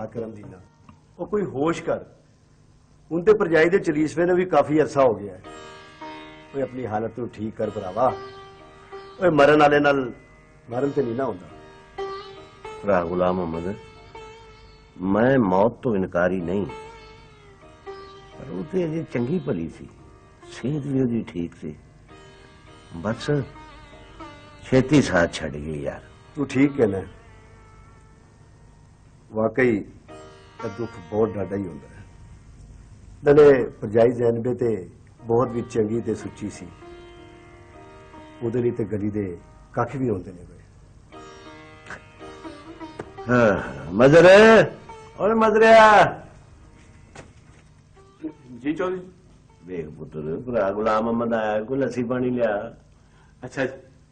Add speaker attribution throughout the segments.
Speaker 1: करमदीना वो कोई होश कर उनते परजाई दे चलीसवे ने भी काफी अरसा हो गया है। कोई अपनी हालत को ठीक कर भरावा। ओए मरन वाले नाल मरन ते नहीं ना होंदा।
Speaker 2: भरा गुलाम मोहम्मद मैं मौत तो इनकारी नहीं पर वो तो अजे चंगी भली सी सेहत भी उसकी ठीक सी बस छेती साथ छड़ गई यार।
Speaker 1: तू ठीक कहना वाकई दुख बहुत डाढा ही होंदा है। नाले परजाई जैनबे ते बहुत भी चंगी ते सुच्ची सी उहदे लई ते गली दे कख भी होंदे ने कोई।
Speaker 2: मजर और मजरिया
Speaker 3: जी चौधरी
Speaker 2: देख पुत्र भरा गुलाम मोहम्मद आया कोई लस्सी पानी लिया।
Speaker 3: अच्छा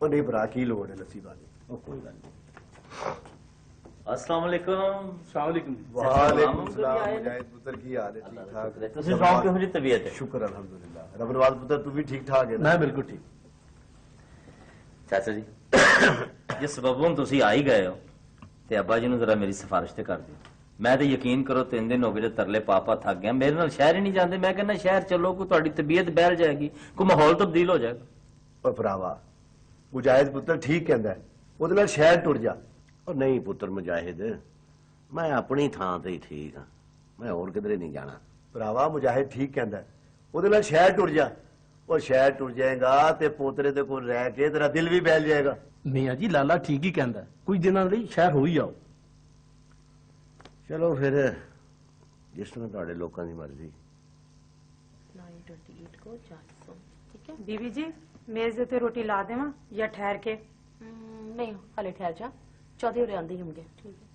Speaker 1: ਉਹ ਨਹੀਂ ਭਰਾ ਕੀ ਲੋੜ ਹੈ ਲੱਸੀ ਪਾਣੀ।
Speaker 2: ਉਹ ਕੋਈ ਗੱਲ ਨਹੀਂ।
Speaker 4: अस्सलाम वालेकुम।
Speaker 3: सलामकुम।
Speaker 1: वालेकुम सलाम मुजाहिद पुत्र की हाल है ठीक ठाक
Speaker 4: ਤੁਸੀਂ ਸੁਣਾਓ ਕਿਹੋ ਜਿਹੀ ਤਬੀਅਤ ਹੈ?
Speaker 1: शुक्र अल्हम्दुलिल्लाह रबनवाज पुत्र तू भी ठीक ठाक है ना?
Speaker 3: मैं बिल्कुल ठीक।
Speaker 4: ਚਾਚਾ ਜੀ ਜਿਸ ਸਬਬੋਂ ਤੁਸੀਂ ਆ ਹੀ ਗਏ ਹੋ ਤੇ ਅੱਬਾ ਜੀ ਨੂੰ ਜ਼ਰਾ ਮੇਰੀ ਸਿਫਾਰਿਸ਼ ਤੇ ਕਰ ਦਿਓ। ਮੈਂ ਤੇ ਯਕੀਨ ਕਰੋ 3 ਦਿਨ ਹੋ ਗਏ ਜੇ ਤਰਲੇ ਪਾਪਾ ਥੱਕ ਗਿਆ ਮੇਰੇ ਨਾਲ ਸ਼ਹਿਰ ਹੀ ਨਹੀਂ ਜਾਂਦੇ। ਮੈਂ ਕਹਿੰਦਾ ਸ਼ਹਿਰ ਚੱਲੋ ਕੋਈ ਤੁਹਾਡੀ ਤਬੀਅਤ ਬਹਿਲ ਜਾਏਗੀ ਕੋਈ ਮਾਹੌਲ ਤਬਦੀਲ ਹੋ ਜਾਏਗਾ।
Speaker 1: और भरावा मुजाहिद पुत्र ठीक कहता है ਉਹਦੇ ਨਾਲ ਸ਼ਹਿਰ ਟੁੱਟ ਜਾ।
Speaker 2: ਉਹ ਨਹੀਂ ਪੁੱਤਰ ਮੁਜਾਹਿਦ ਮੈਂ ਆਪਣੀ ਥਾਂ ਤੇ ਹੀ ਠੀਕ ਹਾਂ ਮੈਂ ਹੋਰ ਕਿਧਰੇ ਨਹੀਂ ਜਾਣਾ।
Speaker 1: ਭਰਾਵਾ ਮੁਜਾਹਿਦ ਠੀਕ ਕਹਿੰਦਾ ਹੈ ਉਹਦੇ ਨਾਲ ਸ਼ਹਿਰ ਟੁੱਟ ਜਾ। ਉਹ ਸ਼ਹਿਰ ਟੁੱਟ ਜਾਏਗਾ ਤੇ ਪੋਤਰੇ ਦੇ ਕੋਲ ਰਹਿ ਕੇ ਤੇਰਾ ਦਿਲ ਵੀ ਬਹਿਲ ਜਾਏਗਾ।
Speaker 3: मियाँ जी लाला ठीक ही कहता है कुछ दिनों ਲਈ ਸ਼ਹਿਰ ਹੋ ਹੀ ਆਓ।
Speaker 2: ਚਲੋ ਫਿਰ ਜਿਸ ਤਰ੍ਹਾਂ ਤੁਹਾਡੇ ਲੋਕਾਂ ਦੀ ਮਰਜ਼ੀ।
Speaker 5: 928 को 400 ठीक है।
Speaker 6: बीबी जी मेज देते रोटी ला देवा या ठहर के?
Speaker 5: नहीं हाले ठहर जा चौधरी और आंदे ही होंगे। ठीक है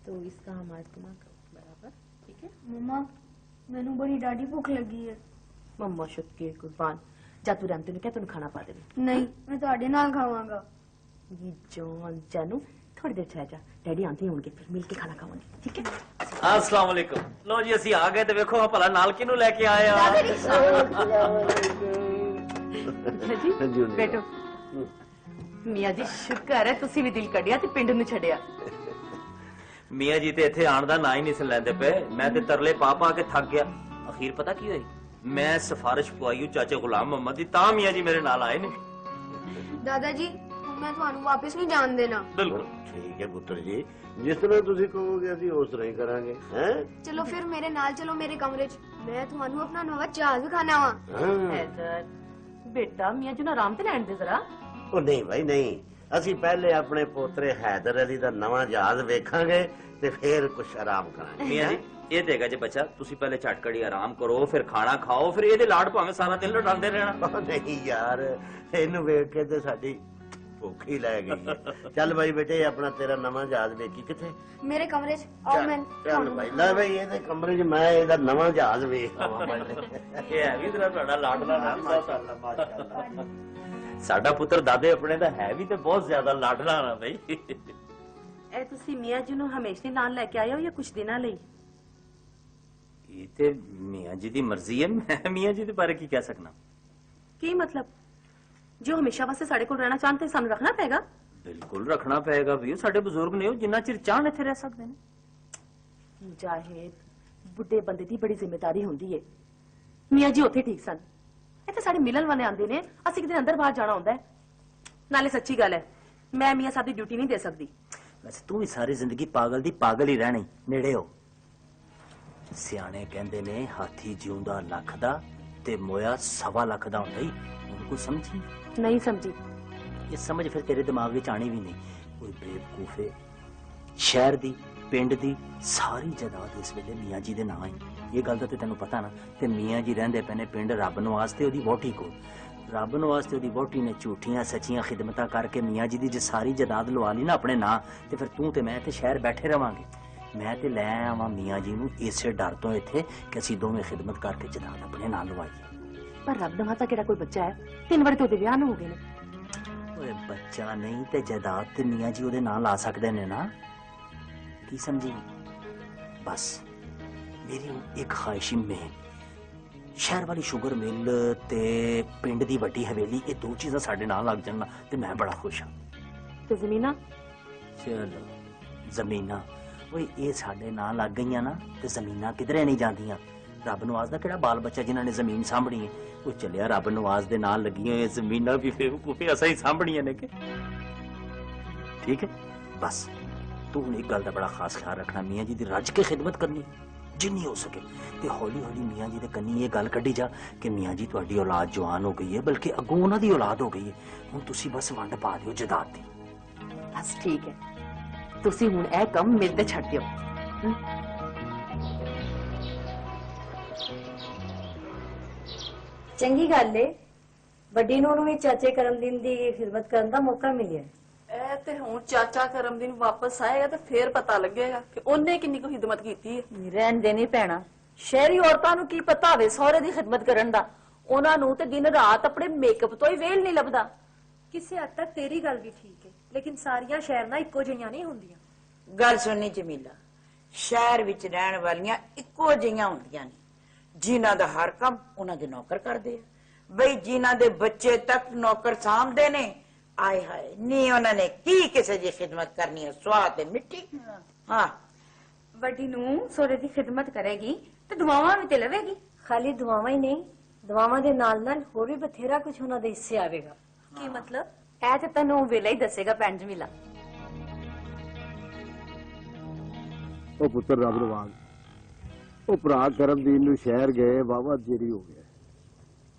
Speaker 5: तो इसका हमारा इस्तेमाल बराबर ठीक है।
Speaker 7: मम्मा मैनू बड़ी डाढ़ी भूख लगी है।
Speaker 5: मम्मा शुक्र के कुर्बान जा तू रहते ने क्या तू खाना पा दे।
Speaker 7: नहीं मैं ਤੁਹਾਡੇ ਨਾਲ खावांगा।
Speaker 5: ये जॉन जानू थोड़ी देर ठहर जा डैडी आंते ही होंगे फिर मिल के खाना खावांगे ठीक है।
Speaker 4: अस्सलाम वालेकुम। लो जी ਅਸੀਂ ਆ ਗਏ ਤੇ ਵੇਖੋ ਭਲਾ ਨਾਲ ਕਿਹਨੂੰ ਲੈ ਕੇ ਆਏ ਆ।
Speaker 5: जी बैठो। मियाँ जी शुक्र है तुसी भी दिल कढ़िया ते पिंड नु छड़िया।
Speaker 4: ਮੀਆਂ ਜੀ ਤੇ ਇੱਥੇ ਆਉਣ ਦਾ ਨਾਂ ਹੀ ਨਹੀਂ ਸੀ ਲੈਂਦੇ ਪਏ। ਮੈਂ ਤੇ ਤਰਲੇ ਪਾ ਪਾ ਕੇ ਥੱਕ ਗਿਆ। ਅਖੀਰ ਪਤਾ ਕੀ ਹੋਈ ਮੈਂ ਸਿਫਾਰਿਸ਼ ਪਵਾਈ ਚਾਚੇ ਗੁਲਾਮ ਮੁਹੰਮਦ ਦੀ ਤਾਂ ਮੀਆਂ ਜੀ ਮੇਰੇ ਨਾਲ ਆਏ ਨੇ।
Speaker 7: दादाजी मैं ਤੁਹਾਨੂੰ ਵਾਪਸ ਨਹੀਂ ਜਾਣ ਦੇਣਾ।
Speaker 4: ਬਿਲਕੁਲ
Speaker 2: ਠੀਕ ਹੈ ਪੁੱਤਰ ਜੀ ਜਿਸ ਤਰ੍ਹਾਂ ਤੁਸੀਂ ਕਹੋਗੇ ਅਸੀਂ ਉਸ ਤਰ੍ਹਾਂ ਹੀ ਕਰਾਂਗੇ। ਹੈ
Speaker 7: ਚਲੋ ਫਿਰ ਮੇਰੇ ਨਾਲ ਚਲੋ ਮੇਰੇ ਕਮਰੇ 'ਚ ਮੈਂ ਤੁਹਾਨੂੰ ਆਪਣਾ ਨਵਾਂ ਜਹਾਜ਼ ਦਿਖਾਣਾ ਵਾ।
Speaker 5: हैदर बेटा मियाँ जी ना आराम ते लैंड दे जरा।
Speaker 2: ਉਹ ਨਹੀਂ ਭਾਈ ਨਹੀਂ ਅਸੀਂ ਪਹਿਲੇ ਆਪਣੇ ਪੋਤਰੇ ਹੈਦਰ ਅਲੀ ਦਾ ਨਵਾਂ ਜਹਾਜ਼ ਵੇਖਾਂਗੇ ਤੇ ਫਿਰ ਕੁਝ ਆਰਾਮ ਕਰਾਂਗੇ।
Speaker 4: ਮੀਆਂ ਜੀ ਇਹ ਦੇਗਾ ਜੇ ਬੱਚਾ ਤੁਸੀਂ ਪਹਿਲੇ ਝਟਕੜੀ ਆਰਾਮ ਕਰੋ ਫਿਰ ਖਾਣਾ ਖਾਓ ਫਿਰ ਇਹਦੇ ਲਾਡ ਭਾਵੇਂ ਸਾਰਾ ਦਿਨ ਲੜਾਉਂਦੇ ਰਹਿਣਾ।
Speaker 2: ਉਹ ਨਹੀਂ ਯਾਰ ਇਹਨੂੰ ਵੇਖ ਕੇ ਤੇ ਸਾਡੀ ਭੁੱਖ ਹੀ ਲੈ ਗਈ ਹੈ। ਚੱਲ ਭਾਈ ਬੇਟੇ ਆਪਣਾ ਤੇਰਾ ਨਵਾਂ ਜਹਾਜ਼ ਵੇਖੀ ਕਿੱਥੇ?
Speaker 7: ਮੇਰੇ ਕਮਰੇ 'ਚ ਆਓ ਮੈਂ
Speaker 2: ਚੱਲ ਭਾਈ ਲੈ ਭਾਈ ਇਹਦੇ ਕਮਰੇ 'ਚ ਮੈਂ ਇਹਦਾ ਨਵਾਂ ਜਹਾਜ਼ ਵੇਖ ਆਵਾਂ।
Speaker 4: ਇਹ ਹੈ ਵੀ ਤੇਰਾ ਤੁਹਾਡਾ ਲਾਡਲਾ ਨਾ
Speaker 2: ਮਾਸ਼ਾਅੱਲਾ ਮਾਸ਼ਾਅੱਲਾ।
Speaker 4: ਸਾਡਾ ਪੁੱਤਰ ਦਾਦੇ ਆਪਣੇ ਦਾ ਹੈ ਵੀ ਤੇ ਬਹੁਤ ਜ਼ਿਆਦਾ ਲਾਡਲਾ ਨਾ ਬਈ।
Speaker 5: ए तुसी मियाँ जी नु हमेशा नाल लेके आए हो या कुछ दिना ਲਈ?
Speaker 4: ਇਹ ਤੇ ਮੀਆਂ ਜੀ ਦੀ ਮਰਜ਼ੀ ਹੈ ਮੈਂ ਮੀਆਂ ਜੀ ਦੇ ਬਾਰੇ ਕੀ ਕਹਿ ਸਕਣਾ।
Speaker 5: ਕੀ मतलब जो हमेशा वास्ते साडे कोल रहना चाहते सानू रखना पेगा।
Speaker 4: ਬਿਲਕੁਲ ਰੱਖਣਾ ਪਏਗਾ ਵੀ ਉਹ ਸਾਡੇ ਬਜ਼ੁਰਗ ਨੇ ਉਹ ਜਿੰਨਾ ਚਿਰ ਚਾਹਣ ਇੱਥੇ ਰਹਿ ਸਕਦੇ ਨੇ।
Speaker 5: मुजाहिद बुढ़े बंदे दी बड़ी जिम्मेदारी होंदी है। मियाँ जी उत्थे ठीक सन इत्थे साडे मिलन वाले आंदे ने असि किते अंदर बाहर जाना होंदा है। नाले सच्ची गल है मैं मियाँ साहब दी ड्यूटी नहीं दे सकदी।
Speaker 4: ਵੈਸੇ ਤੂੰ ਵੀ ਸਾਰੀ ਜ਼ਿੰਦਗੀ ਪਾਗਲ ਦੀ ਪਾਗਲ ਹੀ ਰਹਿਣੀ ਨੇੜੇ ਹੋ। ਸਿਆਣੇ ਕਹਿੰਦੇ ਨੇ ਹਾਥੀ ਜਿਉਂਦਾ ਲੱਖ ਦਾ ਤੇ ਮੋਇਆ 1.25 ਲੱਖ ਦਾ ਹੁੰਦਾ ਹੀ। ਹੁਣ ਕੋਈ ਸਮਝੀ
Speaker 5: नहीं समझी।
Speaker 4: ਇਹ ਸਮਝ ਫਿਰ ਤੇਰੇ ਦਿਮਾਗ ਵਿੱਚ ਆਣੀ ਵੀ ਨਹੀਂ। ਕੋਈ ਬੇਵਕੂਫੇ ਸ਼ਹਿਰ ਦੀ ਪਿੰਡ ਦੀ ਸਾਰੀ ਜਾਇਦਾਦ ਇਸ ਵੇਲੇ ਮੀਆਂ ਜੀ ਦੇ ਨਾਂ ਹੈ। ਇਹ ਗੱਲ ਤਾਂ ਤੈਨੂੰ ਪਤਾ ਨਾ। ਤੇ ਮੀਆਂ ਜੀ ਰਹਿੰਦੇ ਪਏ ਨੇ ਪਿੰਡ ਰੱਬ ਨਵਾਜ਼ ਤੇ ਉਹਦੀ ਵਹੁਟੀ ਕੋਲ। ਰੱਬ ਨਵਾਜ਼ ਤੇ ਉਹਦੀ ਵਹੁਟੀ ਨੇ ਝੂਠੀਆਂ ਸੱਚੀਆਂ ਖਿਦਮਤਾਂ ਕਰਕੇ ਮੀਆਂ ਜੀ ਦੀ ਜੇ ਸਾਰੀ ਜਾਇਦਾਦ ਲਵਾ ਲਈ ਨਾ ਆਪਣੇ ਨਾਂ ਤੇ ਫਿਰ ਤੂੰ ਤੇ ਮੈਂ ਤੇ ਸ਼ਹਿਰ ਬੈਠੇ ਰਵਾਂਗੇ। ਮੈਂ ਤੇ ਲੈ ਆਵਾਂ ਮੀਆਂ ਜੀ ਨੂੰ ਇਸੇ ਡਰ ਤੋਂ ਇੱਥੇ ਕਿ ਅਸੀਂ ਦੋਵੇਂ ਖਿਦਮਤ ਕਰਕੇ ਜਾਇਦਾਦ ਆਪਣੇ ਨਾਂ ਲਵਾਈਏ।
Speaker 5: पर रब नवाजा केड़ा कोई बच्चा है 3 बार तो विआह हो गए ने।
Speaker 4: ਓਏ ਬੱਚਾ ਨਹੀਂ ਤੇ ਜਾਇਦਾਦ ਤੇ ਮੀਆਂ ਜੀ ਉਹਦੇ ਨਾਂ ਲਾ ਸਕਦੇ ਨੇ ਨਾ। ਕੀ ਸਮਝੀ? ਬਸ ਮੇਰੀ ਹੁਣ ਇੱਕ ਖਾਹਿਸ਼ ਮੈਂ, ਸ਼ਹਿਰ ਵਾਲੀ ਸ਼ੂਗਰ ਮਿਲ ਤੇ ਪਿੰਡ ਦੀ ਵੱਡੀ ਹਵੇਲੀ, ਇਹ ਦੋ ਚੀਜ਼ਾਂ ਸਾਡੇ ਨਾਲ ਲੱਗ ਜਾਣ ਨਾ ਤੇ ਮੈਂ ਬੜਾ ਖੁਸ਼ ਹਾਂ।
Speaker 5: ਤੇ ਜ਼ਮੀਨਾਂ?
Speaker 4: ਚਲੋ ਜ਼ਮੀਨਾਂ, ਓਏ ਇਹ ਸਾਡੇ ਨਾਲ ਲੱਗ ਗਈਆਂ ਨਾ ਤੇ ਜ਼ਮੀਨਾਂ ਕਿਧਰੇ ਨਹੀਂ ਜਾਂਦੀਆਂ। ਰੱਬ ਨਵਾਜ਼ ਦਾ ਕਿਹੜਾ ਬਾਲ ਬੱਚਾ ਜਿਨ੍ਹਾਂ ਨੇ ਜ਼ਮੀਨ ਸਾਂਭਣੀ ਹੈ, ਉਹ ਚੱਲਿਆ ਰੱਬ ਨਵਾਜ਼ ਦੇ ਨਾਲ ਲੱਗੀਆਂ ਹੋਈਆਂ ਜ਼ਮੀਨਾਂ ਵੀ ਬੇਵਕੂਫੀ ਅਸਾਂ ਹੀ ਸਾਂਭਣੀਆਂ ਨੇ ਕਿ। ਠੀਕ ਹੈ, ਬਸ ਤੂੰ ਹੁਣ ਇੱਕ ਗੱਲ ਦਾ ਬੜਾ ਖਾਸ ਖਿਆਲ ਰੱਖਣਾ, ਮੀਆਂ ਜੀ ਦੀ ਰੱਜ ਕੇ ਖਿਦਮਤ ਕਰਨੀ ਜਿੰਨੀ ਹੋ ਸਕੇ, ਤੇ ਹੌਲੀ ਹੌਲੀ ਮੀਆਂ ਜੀ ਦੇ ਕੰਨੀ ਇਹ ਗੱਲ ਕੱਢੀ ਜਾ ਕਿ ਮੀਆਂ ਜੀ ਤੁਹਾਡੀ ਔਲਾਦ ਜਵਾਨ ਹੋ ਗਈ ਹੈ, ਬਲਕਿ ਅੱਗੋਂ ਉਹਨਾਂ ਦੀ ਔਲਾਦ ਹੋ ਗਈ ਹੈ, ਹੁਣ ਤੁਸੀਂ ਬਸ ਵੰਡ ਪਾ ਦਿਓ ਜਾਇਦਾਦ ਦੀ।
Speaker 5: ਬਸ ਠੀਕ ਹੈ, ਤੁਸੀਂ ਹੁਣ ਇਹ ਕੰਮ ਮੇਰੇ ਤੇ ਛੱਡ ਦਿਓ।
Speaker 8: ਚੰਗੀ ਗੱਲ ਏ, ਵੱਡੀ ਨੂੰਹ ਨੂੰ ਵੀ ਚਾਚੇ ਕਰਮਦੀਨ ਦੀ ਖਿਦਮਤ ਕਰਨ ਦਾ ਮੌਕਾ ਮਿਲਿਆ।
Speaker 5: ਇਹ ਤੇ ਹੁਣ ਚਾਚਾ ਕਰਮਦੀਨ ਵਾਪਸ ਆਏਗਾ ਤੇ ਫੇਰ ਪਤਾ ਲੱਗੇਗਾ ਕਿ ਉਹਨੇ ਕਿੰਨੀ ਕੁ ਖਿਦਮਤ ਕੀਤੀ ਹੈ।
Speaker 8: ਰਹਿਣ ਦੇਣੀ ਪੈਣਾ, ਸ਼ਹਿਰੀ ਔਰਤਾਂ ਨੂੰ ਕੀ ਪਤਾ ਹੋਵੇ ਸਹੁਰੇ ਦੀ ਖਿਦਮਤ ਕਰਨ ਦਾ, ਉਹਨਾਂ ਨੂੰ ਤੇ ਦਿਨ ਰਾਤ ਆਪਣੇ ਮੇਕਅਪ ਤੋਂ ਹੀ ਵੇਲ ਨਹੀਂ ਲੱਭਦਾ।
Speaker 9: ਕਿਸੇ ਹੱਦ ਤੱਕ ਤੇਰੀ ਗੱਲ ਵੀ ਠੀਕ ਹੈ, ਲੇਕਿਨ ਸਾਰੀਆਂ ਸ਼ਹਿਰ ਨਾਲ ਇੱਕੋ ਜਿਹੀਆਂ ਨਹੀਂ ਹੁੰਦੀਆਂ।
Speaker 10: ਗੱਲ ਸੁਣਨੀ ਜਮੀਲਾ, ਸ਼ਹਿਰ ਵਿੱਚ ਰਹਿਣ ਵਾਲੀਆਂ ਇੱਕੋ ਜਿਹੀਆਂ ਹੁੰਦੀਆਂ ਨੇ, ਜਿਨ੍ਹਾਂ ਦਾ ਹਰ ਕੰਮ ਉਹਨਾਂ ਦੇ ਨੌਕਰ ਕਰਦੇ ਆ। ਬਈ ਜਿਨ੍ਹਾਂ ਦੇ ਬੱਚੇ ਤੱਕ ਨੌਕਰ ਸਾਂਭਦੇ ਨੇ, ਆਏ ਹਾਏ ਨਹੀਂ ਉਹਨਾਂ ਨੇ ਕੀ ਕਿਸੇ ਦੀ ਖਿਦਮਤ ਕਰਨੀ ਹੈ, ਸਵਾਹ ਤੇ ਮਿੱਟੀ। ਹਾਂ,
Speaker 9: ਵੱਡੀ ਨੂੰ ਸੋਰੇ ਦੀ ਖਿਦਮਤ ਕਰੇਗੀ ਤੇ ਦੁਆਵਾਂ ਵੀ ਤੇ ਲਵੇਗੀ।
Speaker 8: ਖਾਲੀ ਦੁਆਵਾਂ ਹੀ ਨਹੀਂ, ਦੁਆਵਾਂ ਦੇ ਨਾਲ ਨਾਲ ਹੋਰ ਵੀ ਬਥੇਰਾ ਕੁਝ ਉਹਨਾਂ ਦੇ ਹਿੱਸੇ ਆਵੇਗਾ।
Speaker 9: ਕੀ ਮਤਲਬ?
Speaker 5: ਇਹ ਤੇ ਤੈਨੂੰ ਵੇਲੇ ਹੀ ਦੱਸੇਗਾ ਭੈਣ ਜਮੀਲਾ।
Speaker 1: ਉਹ ਪੁੱਤਰ ਰੱਬ ਰਵਾਨ, ਉਹ ਭਰਾ ਕਰਮਦੀਨ ਨੂੰ ਸ਼ਹਿਰ ਗਏ, ਵਾਵਾ ਦੇਰੀ ਹੋ ਗਿਆ,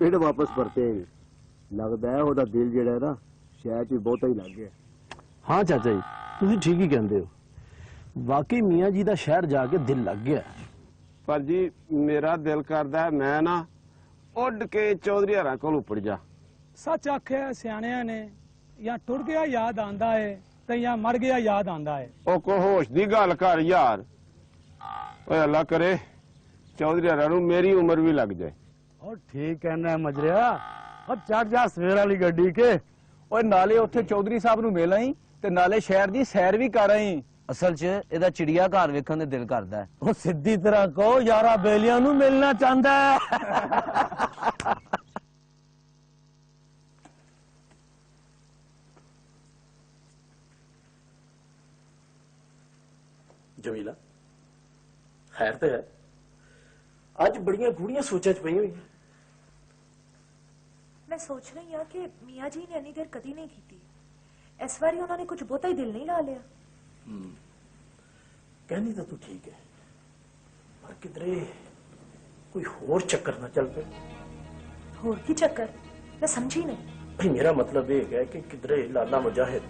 Speaker 1: ਪਿੰਡ ਵਾਪਸ ਪਰਤੇ। ਲੱਗਦਾ ਹੈ ਉਹਦਾ ਦਿਲ ਜਿਹੜਾ ਹੈ ਨਾ ਸ਼ਹਿਰ 'ਚ ਬਹੁਤਾ ਹੀ ਲੱਗ ਗਿਆ।
Speaker 3: ਹਾਂ ਚਾਚਾ ਜੀ, ਤੁਸੀਂ ਠੀਕ ਹੀ ਕਹਿੰਦੇ ਹੋ, ਵਾਕਈ ਮੀਆਂ ਜੀ ਦਾ ਸ਼ਹਿਰ ਜਾ ਕੇ ਦਿਲ ਲੱਗ ਗਿਆ।
Speaker 11: ਪਰ ਜੀ ਮੇਰਾ ਦਿਲ ਕਰਦਾ ਹੈ ਮੈਂ ਨਾ ਉੱਡ ਕੇ ਚੌਧਰੀ ਹਰਾਂ ਕੋਲ ਉੱਪੜ ਜਾ।
Speaker 12: ਸੱਚ ਆਖਿਆ ਸਿਆਣਿਆਂ ਨੇ, ਜਾਂ ਟੁਰ ਗਿਆ ਯਾਦ ਆਂਦਾ ਏ ਤੇ ਜਾਂ ਮਰ ਗਿਆ ਯਾਦ ਆਂਦਾ ਏ।
Speaker 11: ਉਹ ਕੋ ਹੋਸ਼ ਦੀ ਗੱਲ ਕਰ ਯਾਰ, ਓਏ ਅੱਲਾ ਕਰੇ ਚੌਧਰੀ ਹਰਾਂ ਨੂੰ ਮੇਰੀ ਉਮਰ ਵੀ ਲੱਗ ਜਾਏ।
Speaker 3: ਉਹ ਠੀਕ ਕਹਿਣਾ ਮਜਰਿਆ, ਉਹ ਚੜ ਜਾ ਸਵੇਰ ਵਾਲੀ ਗੱਡੀ ਕੇ, ਓਏ ਨਾਲੇ ਉੱਥੇ ਚੌਧਰੀ ਸਾਹਿਬ ਨੂੰ ਮਿਲ ਆਈ ਤੇ ਨਾਲੇ ਸ਼ਹਿਰ ਦੀ ਸੈਰ ਵੀ ਕਰ ਆਈ।
Speaker 13: ਅਸਲ 'ਚ ਇਹਦਾ ਚਿੜੀਆ ਘਰ ਵੇਖਣ ਦੇ ਦਿਲ ਕਰਦਾ ਹੈ।
Speaker 3: ਉਹ ਸਿੱਧੀ ਤਰ੍ਹਾਂ ਕਹੋ ਯਾਰਾ ਬੇਲੀਆਂ ਨੂੰ ਮਿਲਣਾ ਚਾਹੁੰਦਾ ਹੈ। ਜਮੀਲਾ ਖੈਰ ਤੇ ਹੈ, ਅੱਜ ਬੜੀਆਂ ਗੂੜੀਆਂ ਸੋਚਾਂ 'ਚ ਪਈ ਹੋਈ ਹੈ।
Speaker 9: ਮੈਂ ਸੋਚ ਰਹੀ ਹਾਂ ਕਿ ਮੀਆਂ ਜੀ ਨੇ ਇੰਨੀ ਦੇਰ ਕਦੀ ਨਹੀਂ ਕੀਤੀ, ਇਸ ਵਾਰੀ ਉਹਨਾਂ ਨੇ ਕੁਝ ਬਹੁਤਾ ਹੀ ਦਿਲ ਨਹੀਂ ਲਾ ਲਿਆ।
Speaker 3: ਕਹਿੰਦੀ ਤਾਂ ਤੂੰ ਠੀਕ ਹੈ, ਪਰ ਕਿਧਰੇ ਕੋਈ ਹੋਰ ਚੱਕਰ ਨਾ ਚੱਲ ਪਏ।
Speaker 9: ਹੋਰ ਕੀ ਚੱਕਰ? ਮੈਂ ਸਮਝੀ ਨਹੀਂ।
Speaker 3: ਭਈ ਮੇਰਾ ਮਤਲਬ ਇਹ ਹੈ ਕਿ ਕਿਧਰੇ ਲਾਲਾ ਮੁਜਾਹਿਦ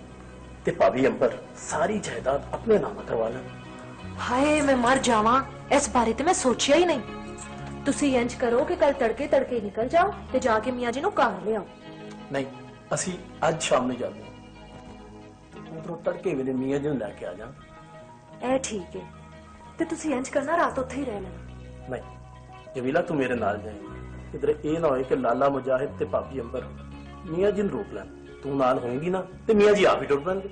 Speaker 3: ਤੇ ਭਾਬੀ ਅੰਬਰ ਸਾਰੀ ਜਾਇਦਾਦ ਆਪਣੇ ਨਾਮ ਕਰਵਾ ਲੈਣ।
Speaker 9: ਹਾਏ ਮੈਂ ਮਰ ਜਾਵਾਂ, ਇਸ ਬਾਰੇ ਤੇ ਮੈਂ ਸੋਚਿਆ ਹੀ ਨਹੀਂ। ਤੁਸੀਂ ਇੰਜ ਕਰੋ ਕਿ ਕੱਲ ਤੜਕੇ ਤੜਕੇ ਨਿਕਲ ਜਾਓ ਤੇ ਜਾ ਕੇ ਮੀਆਂ ਜੀ ਨੂੰ ਘਰ ਲਿਆਓ।
Speaker 3: ਨਹੀਂ, ਅਸੀਂ ਅੱਜ ਸ਼ਾਮ ਨੂੰ ਜਾਂਦੇ ਹਾਂ, ਉਧਰੋਂ ਤੜਕੇ ਵੇਲੇ ਮੀਆਂ ਜੀ ਨੂੰ ਲੈ ਕੇ ਆ ਜਾ।
Speaker 9: ਇਹ ਠੀਕ ਹੈ, ਤੇ ਤੁਸੀਂ ਇੰਜ ਕਰਨਾ ਰਾਤ ਉੱਥੇ ਹੀ ਰਹਿ ਲੈਣਾ।
Speaker 3: ਨਹੀਂ ਜਮੀਲਾ, ਤੂੰ ਮੇਰੇ ਨਾਲ ਜਾਏ, ਕਿਧਰੇ ਇਹ ਨਾ ਹੋਏ ਕਿ ਲਾਲਾ ਮੁਜਾਹਿਦ ਤੇ ਭਾਬੀ ਅੰਬਰ ਮੀਆਂ ਜੀ ਨੂੰ ਰੋਕ ਲੈਣ। ਤੂੰ ਨਾਲ ਹੋਏਗੀ ਨਾ ਤੇ ਮੀਆਂ ਜੀ ਆਪ ਹੀ ਟੁੱਟ ਪੈਣਗੇ।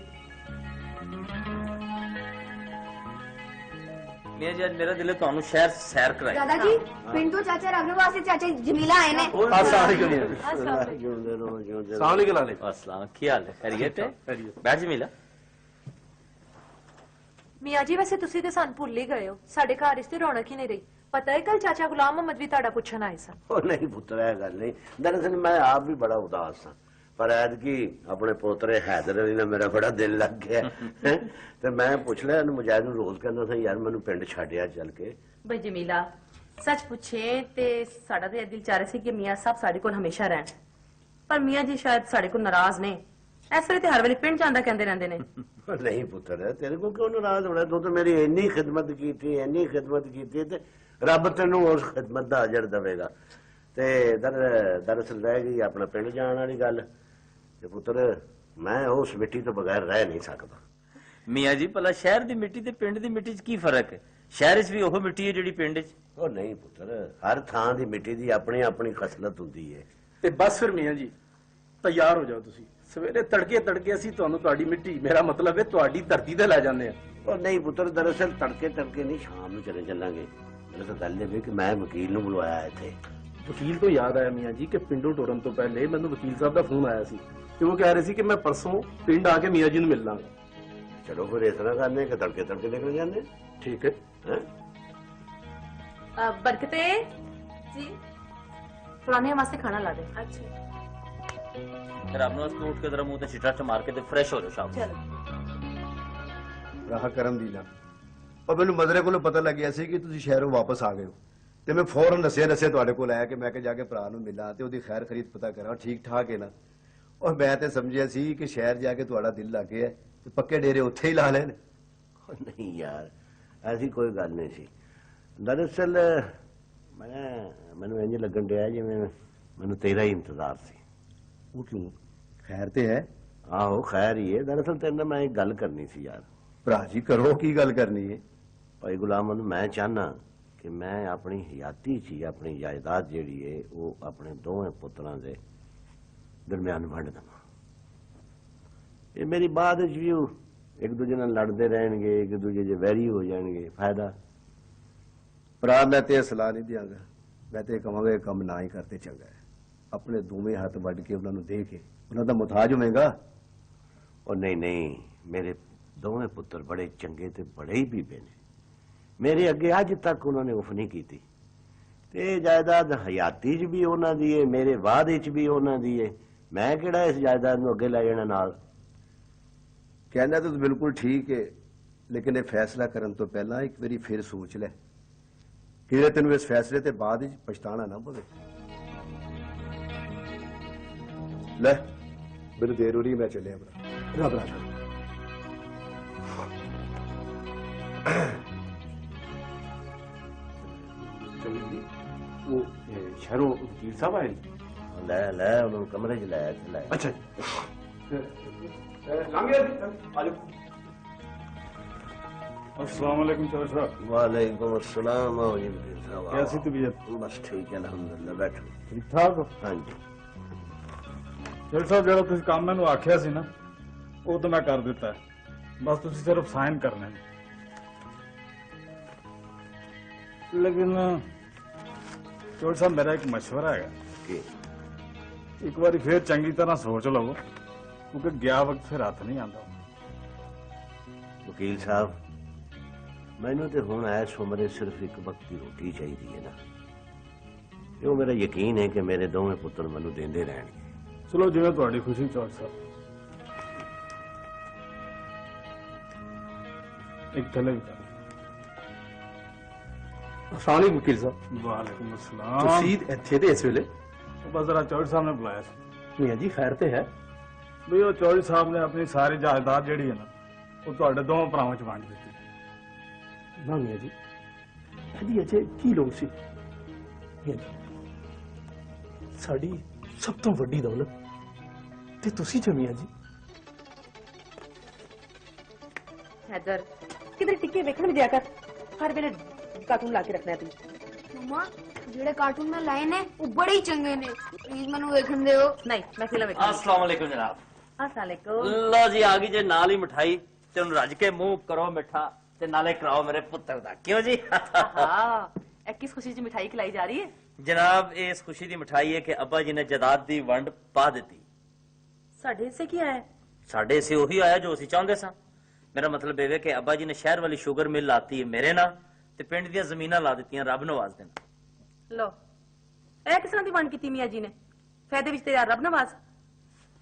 Speaker 13: ਮੀਆਂ ਜੀ ਅੱਜ ਮੇਰਾ ਦਿਲ ਹੈ ਤੁਹਾਨੂੰ ਸ਼ਹਿਰ ਸੈਰ ਕਰਾਏ।
Speaker 7: दादा जी पिंड तो चाचा रघुवास से चाचा जमीला आए ने।
Speaker 13: अस्सलाम, ਕੀ ਹਾਲ ਹੈ? ਖੈਰੀਅਤ ਹੈ? ਬੈਠ ਜਮੀਲਾ।
Speaker 9: ਮੀਆਂ ਜੀ ਵੈਸੇ ਤੁਸੀਂ ਤੇ ਸਾਨੂੰ ਭੁੱਲ ਹੀ ਗਏ ਹੋ, ਸਾਡੇ ਘਰ ਇਸ ਤੇ ਰੌਣਕ ਹੀ ਨਹੀਂ ਰਹੀ। ਪਤਾ ਹੈ ਕੱਲ ਚਾਚਾ ਗੁਲਾਮ ਮੁਹੰਮਦ ਵੀ ਤੁਹਾਡਾ ਪੁੱਛਣ ਆਏ ਸਨ।
Speaker 2: ਉਹ ਨਹੀਂ ਪੁੱਤਰ, ਇਹ ਗੱਲ ਨਹੀਂ। ਦਰਅਸਲ ਮੈਂ ਆਪ ਵੀ ਬੜਾ ਉਦਾਸ ਸਾਂ, ਪਰ ਐਤਕੀ ਆਪਣੇ ਪੋਤਰੇ ਹੈਦਰ ਅਲੀ ਨਾਲ ਮੇਰਾ ਬੜਾ ਦਿਲ ਲੱਗ ਗਿਆ ਤੇ ਮੈਂ ਪੁੱਛ ਲਿਆ ਇਹਨੂੰ, ਮੁਜਾਹਿਦ ਨੂੰ ਰੋਜ਼ ਕਹਿੰਦਾ ਸੀ ਯਾਰ ਮੈਨੂੰ ਪਿੰਡ ਛੱਡਿਆ ਚੱਲ ਕੇ।
Speaker 5: ਬਈ ਜਮੀਲਾ, ਸੱਚ ਪੁੱਛੇ ਤੇ ਸਾਡਾ ਤੇ ਇਹ ਦਿਲ ਚਾਹ ਰਿਹਾ ਸੀ ਕਿ ਮੀਆਂ ਸਾਹਿਬ ਸਾਡੇ ਕੋਲ ਹਮੇਸ਼ਾ ਰਹਿਣ, ਪਰ ਮੀਆਂ ਜੀ ਸ਼ਾਇਦ ਸਾਡੇ ਕੋਲ ਨਾਰਾਜ਼ ਨੇ। ਇਸ ਵੇਲੇ ਤੇ ਹਰ ਵੇਲੇ ਪਿੰਡ ਜਾਂਦਾ ਕਹਿੰਦੇ ਰਹਿੰਦੇ ਨੇ।
Speaker 2: ਨਹੀਂ ਪੁੱਤਰ, ਤੇਰੇ ਕੋਲ ਕਿਉਂ ਨਾਰਾਜ਼ ਹੋਣਾ? ਤੂੰ ਤਾਂ ਮੇਰੀ ਇੰਨੀ ਖਿਦਮਤ ਕੀਤੀ ਤੇ ਰੱਬ ਤੈਨੂੰ ਉਸ ਖਿਦਮਤ ਦਾ ਅਜਰ ਦੇਵੇਗਾ। ਤੇ ਦਰਅਸਲ ਰਹਿ ਗਈ ਆਪਣਾ ਪਿੰਡ ਜਾਣ ਵਾਲੀ ਗੱਲ, ਤੇ ਪੁੱਤਰ ਮੈਂ ਉਸ ਮਿੱਟੀ ਤੋਂ ਬਗੈਰ ਰਹਿ ਨਹੀਂ ਸਕਦਾ।
Speaker 13: ਮੀਆਂ ਜੀ ਭਲਾ ਸ਼ਹਿਰ ਦੀ ਮਿੱਟੀ ਤੇ ਪਿੰਡ ਦੀ ਮਿੱਟੀ 'ਚ ਕੀ ਫਰਕ ਹੈ? ਸ਼ਹਿਰ 'ਚ ਵੀ ਉਹ ਮਿੱਟੀ ਹੈ ਜਿਹੜੀ ਪਿੰਡ 'ਚ।
Speaker 2: ਉਹ ਨਹੀਂ ਪੁੱਤਰ, ਹਰ ਥਾਂ ਦੀ ਮਿੱਟੀ ਦੀ ਆਪਣੀ ਆਪਣੀ ਖਸਲਤ ਹੁੰਦੀ ਹੈ।
Speaker 3: ਤੇ ਬਸ ਫਿਰ ਮੀਆਂ ਜੀ ਤਿਆਰ ਹੋ ਜਾਓ ਤੁਸੀਂ, ਸਵੇਰੇ ਤੜਕੇ ਤੜਕੇ ਅਸੀਂ ਤੁਹਾਨੂੰ ਤੁਹਾਡੀ ਮਿੱਟੀ, ਮੇਰਾ ਮਤਲਬ ਹੈ ਤੁਹਾਡੀ ਧਰਤੀ ਤੇ ਲੈ ਜਾਂਦੇ ਆ।
Speaker 2: ਉਹ ਨਹੀਂ ਪੁੱਤਰ, ਦਰਅਸਲ ਤੜਕੇ ਤੜਕੇ ਨਹੀਂ, ਸ਼ਾਮ ਨੂੰ ਚਲੇ ਚੱਲਾਂਗੇ। ਦਰਅਸਲ ਗੱਲ ਇਹ ਵੀ ਕਿ ਮੈਂ ਵਕੀਲ ਨੂੰ ਬੁਲਵਾਇਆ ਇੱਥੇ।
Speaker 3: ਵਕੀਲ ਤੋਂ ਯਾਦ ਆਇਆ ਮੀਆਂ ਜੀ ਕਿ ਪਿੰਡੋਂ ਟੁਰਨ ਤੋਂ ਪਹਿਲੇ ਮੈਨੂੰ ਵਕੀਲ ਸਾਹਿਬ ਦਾ ਫੋਨ ਆਇਆ ਸੀ ਕਿ ਉਹ ਕਹਿ ਰਹੇ ਸੀ ਕਿ ਮੈਂ ਪਰਸੋਂ ਪਿੰਡ ਆ ਕੇ ਮੀਆਂ ਜੀ ਨੂੰ ਮਿਲ ਲਾਂਗਾ।
Speaker 2: ਚਲੋ ਫਿਰ ਇਸ ਤਰ੍ਹਾਂ ਕਰਨੇ ਕਿ ਤੜਕੇ ਤੜਕੇ ਨਿਕਲ ਜਾਂਦੇ।
Speaker 3: ਠੀਕ ਹੈ।
Speaker 5: बरकते जी पुराने वास्ते खाना ला दे। अच्छा
Speaker 13: ਫਿਰ ਆਪਣਾ ਉੱਠ ਕੇ ਜਰਾ ਮੂੰਹ ਤੇ ਛਿੱਟਾ ਮਾਰ ਕੇ ਤੇ ਫਰੈਸ਼ ਹੋ ਜਾਓ ਸ਼ਾਮ ਨੂੰ।
Speaker 1: ਰਾਹ ਕਰਮ ਦੀ ਨਾ, ਉਹ ਮੈਨੂੰ ਮਦਰੇ ਕੋਲੋਂ ਪਤਾ ਲੱਗਿਆ ਸੀ ਕਿ ਤੁਸੀਂ ਸ਼ਹਿਰੋਂ ਵਾਪਸ ਆ ਗਏ ਹੋ, ਤੇ ਮੈਂ ਫੌਰਨ ਨਸੇ ਤੁਹਾਡੇ ਕੋਲ ਆਇਆ ਕਿ ਮੈਂ ਕਿ ਜਾ ਕੇ ਭਰਾ ਨੂੰ ਮਿਲਾਂ ਤੇ ਉਹਦੀ ਖੈਰ ਖਰੀਦ ਪਤਾ ਕਰਾਂ ਠੀਕ ਠਾਕ ਹੈ ਨਾ। ਔਰ ਮੈਂ ਤੇ ਸਮਝਿਆ ਸੀ ਕਿ ਸ਼ਹਿਰ ਜਾ ਕੇ ਤੁਹਾਡਾ ਦਿਲ ਲੱਗ ਗਿਆ ਤੇ ਪੱਕੇ ਡੇਰੇ ਉੱਥੇ ਹੀ ਲਾ ਲੈਣ।
Speaker 2: ਨਹੀਂ ਯਾਰ, ਐਸੀ ਕੋਈ ਗੱਲ ਨਹੀਂ ਸੀ। ਦਰਅਸਲ ਮੈਨੂੰ ਇੰਜ ਲੱਗਣ ਡਿਆ ਜਿਵੇਂ ਮੈਨੂੰ ਤੇਰਾ ਹੀ ਇੰਤਜ਼ਾਰ ਸੀ।
Speaker 1: ਉਹ ਕਿਉਂ? ਖੈਰ ਤੇ ਹੈ?
Speaker 2: ਆਹੋ ਖੈਰ ਹੀ ਹੈ। ਦਰਅਸਲ ਤੇਰੇ ਨਾਲ ਮੈਂ ਇੱਕ ਗੱਲ ਕਰਨੀ ਸੀ ਯਾਰ।
Speaker 1: ਭਰਾ ਜੀ ਕਰੋ, ਕੀ ਗੱਲ ਕਰਨੀ ਹੈ?
Speaker 2: ਭਾਈ ਗੁਲਾਮ ਨੂੰ ਮੈਂ ਚਾਹਨਾ ਕਿ ਮੈਂ ਆਪਣੀ ਹਯਾਤੀ 'ਚ ਹੀ ਆਪਣੀ ਜਾਇਦਾਦ ਜਿਹੜੀ ਹੈ ਉਹ ਆਪਣੇ ਦੋਵੇਂ ਪੁੱਤਰਾਂ ਦੇ ਦਰਮਿਆਨ ਵੰਡ ਦੇਵਾਂ। ਇਹ ਮੇਰੀ ਬਾਅਦ ਵਿੱਚ ਵੀ ਉਹ ਇੱਕ ਦੂਜੇ ਨਾਲ ਲੜਦੇ ਰਹਿਣਗੇ, ਇੱਕ ਦੂਜੇ ਦੇ ਵੈਰੀ ਹੋ ਜਾਣਗੇ, ਫਾਇਦਾ?
Speaker 1: ਭਰਾ ਮੈਂ ਤੇ ਸਲਾਹ ਨਹੀਂ ਦਿਆਂਗਾ। ਮੈਂ ਤੇ ਕਹਾਂਗਾ ਇਹ ਕੰਮ ਨਾ ਹੀ ਕਰਦੇ ਚੰਗਾ ਹੈ। ਆਪਣੇ ਦੋਵੇਂ ਹੱਥ ਵੱਢ ਕੇ ਉਹਨਾਂ ਨੂੰ ਦੇ ਕੇ ਉਹਨਾਂ ਦਾ ਮੁਤਾਜ ਹੋਵੇਗਾ।
Speaker 2: ਉਹ ਨਹੀਂ ਨਹੀਂ, ਮੇਰੇ ਦੋਵੇਂ ਪੁੱਤਰ ਬੜੇ ਚੰਗੇ ਤੇ ਬੜੇ ਹੀ ਬੀਬੇ ਨੇ। ਮੇਰੇ ਅੱਗੇ ਅੱਜ ਤੱਕ ਉਹਨਾਂ ਨੇ ਉਫ ਨਹੀਂ ਕੀਤੀ। ਤੇ ਜਾਇਦਾਦ ਹਯਾਤੀ 'ਚ ਵੀ ਉਹਨਾਂ ਦੀ ਹੈ, ਮੇਰੇ ਬਾਅਦ 'ਚ ਵੀ ਉਹਨਾਂ ਦੀ ਹੈ। ਮੈਂ ਕਿਹੜਾ ਇਸ ਜਾਇਦਾਦ ਨੂੰ ਅੱਗੇ ਲੈ ਜਾਣਾ ਨਾਲ?
Speaker 1: कहना तो बिल्कुल ठीक है, लेकिन ये फैसला करने तो पहला एक बारी फिर सोच ले कि तेन इस फैसले के बाद ही पछताना ना पवे। ले मेरी देर हो रही, मैं चलिया भरा। भरा
Speaker 3: वो शहरों वकील साहब आए?
Speaker 2: ले ले उन्होंने कमरे च लाया।
Speaker 3: अच्छा
Speaker 14: अस्सलाम वालेकुम चौधरी साहब।
Speaker 2: वालेकुम अस्सलाम।
Speaker 14: कैसी तबीयत?
Speaker 2: बस ठीक है अल्हम्दुलिल्लाह। बैठो।
Speaker 14: ठीक ठाक?
Speaker 2: हाँ जी।
Speaker 14: चौधरी साहब जो तुम काम मैंने आख्या सी ना वो तो मैं कर दिता है, बस तुम सिर्फ साइन करने। लेकिन चौधरी साहब मेरा एक मशवरा है, एक बार फिर चंगी तरह सोच लो क्योंकि गया वक्त फिर हाथ नहीं आता।
Speaker 2: वकील साहब मैनू तो हुण इस उम्रे सिर्फ एक वक्त की रोटी चाहिए है ना। यो मेरा यकीन है कि मेरे दोवें पुत्र मैनू देंदे रहणगे।
Speaker 14: चलो जिवें तुहाडी खुशी चौधरी साहब। एक थले भी कर।
Speaker 3: अस्सलाम वालेकुम वकील साहब।
Speaker 14: वालेकुम अस्सलाम।
Speaker 3: ਤੁਸੀਂ ਇੱਥੇ ਤੇ ਇਸ ਵੇਲੇ?
Speaker 14: बस जरा चौधरी साहब ने बुलाया सी।
Speaker 3: ਮੀਆਂ ਜੀ ਖੈਰ ਤੇ ਹੈ?
Speaker 14: भी वो चौधरी साहब ने अपनी सारी जायदाद जिहड़ी है ना वो तुहाडे दोवां भरावां च वंड दित्ती।
Speaker 3: ਨਾ ਮੀਆਂ ਜੀ ਇਹਦੀ ਅਜੇ ਕੀ ਲੋੜ ਸੀ? ਮੀਆਂ ਜੀ ਸਾਡੀ ਸਭ ਤੋਂ ਵੱਡੀ ਦੌਲਤ ਤੇ ਤੁਸੀਂ ਜੋ ਮੀਆਂ ਜੀ।
Speaker 5: हैदर किधर टिके वेखण दिया कर, हर वेले कार्टून ला के रखना है तू।
Speaker 7: मम्मा जेड़े कार्टून में लाए ने वो बड़े ही चंगे ने, प्लीज मैनू देखण दियो।
Speaker 5: नहीं मैं फिल्म वेखूंगी।
Speaker 13: अस्सलाम वालेकुम जनाब।
Speaker 5: अस्सलाम वालेकुम।
Speaker 13: लो जी आ गई जे नाल ही मिठाई ते उन रज के मुंह करो मिठा ते नाले कराओ मेरे पुत्र दा। क्यों जी?
Speaker 5: हाँ किस खुशी च मिठाई खिलाई जा रही है?
Speaker 13: जनाब इस खुशी दी मिठाई है कि अब्बा जी ने जायदाद दी वंड पा दी।
Speaker 5: साढ़े हिस्से की आया?
Speaker 13: साढ़े से वही आया जो असी चाहते सा। मेरा मतलब ये कि अब्बा जी ने शहर वाली शुगर मिल लाती है मेरे ना ते पिंड दियां जमीनां ला दित्तियां रब नवाज दे नाल।
Speaker 5: लो ਇਹ ਕਿਸ ਤਰ੍ਹਾਂ ਦੀ ਵੰਡ ਕੀਤੀ ਮੀਆਂ ਜੀ ਨੇ? ਫਾਇਦੇ ਵਿੱਚ ਤੇ ਯਾਰ ਰੱਬ ਨਵਾਜ਼।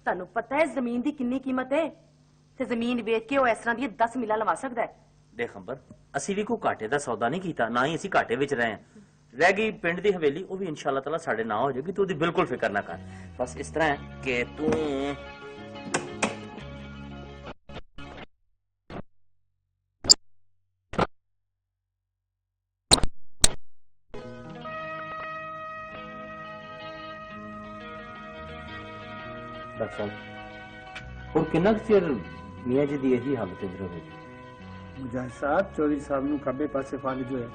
Speaker 5: ਤੁਹਾਨੂੰ ਪਤਾ ਹੈ ਜ਼ਮੀਨ ਦੀ ਕਿੰਨੀ ਕੀਮਤ ਹੈ? ਤੇ ਜ਼ਮੀਨ ਵੇਚ ਕੇ ਉਹ ਇਸ ਤਰ੍ਹਾਂ ਦੀ 10 ਮਿਲਾਂ ਲਵਾ ਸਕਦਾ ਹੈ।
Speaker 13: देख अंबर असी भी कोई घाटे का सौदा नहीं किया, ना ही असी घाटे विच रहे हैं। रह गई पिंड दी हवेली, वो भी इंशाअल्लाह ताला साडे नाम हो जाएगी। तू ओदी बिल्कुल फिक्र ना कर। बस इस तरह है कि तू और कितना चिर मियाँ जी की यही हालत रहेगी?
Speaker 12: मुजाहिद साहब चौधरी साहब ਨੂੰ ਖੱਬੇ ਪਾਸੇ ਫਾਲਿਜ ਹੋਇਆ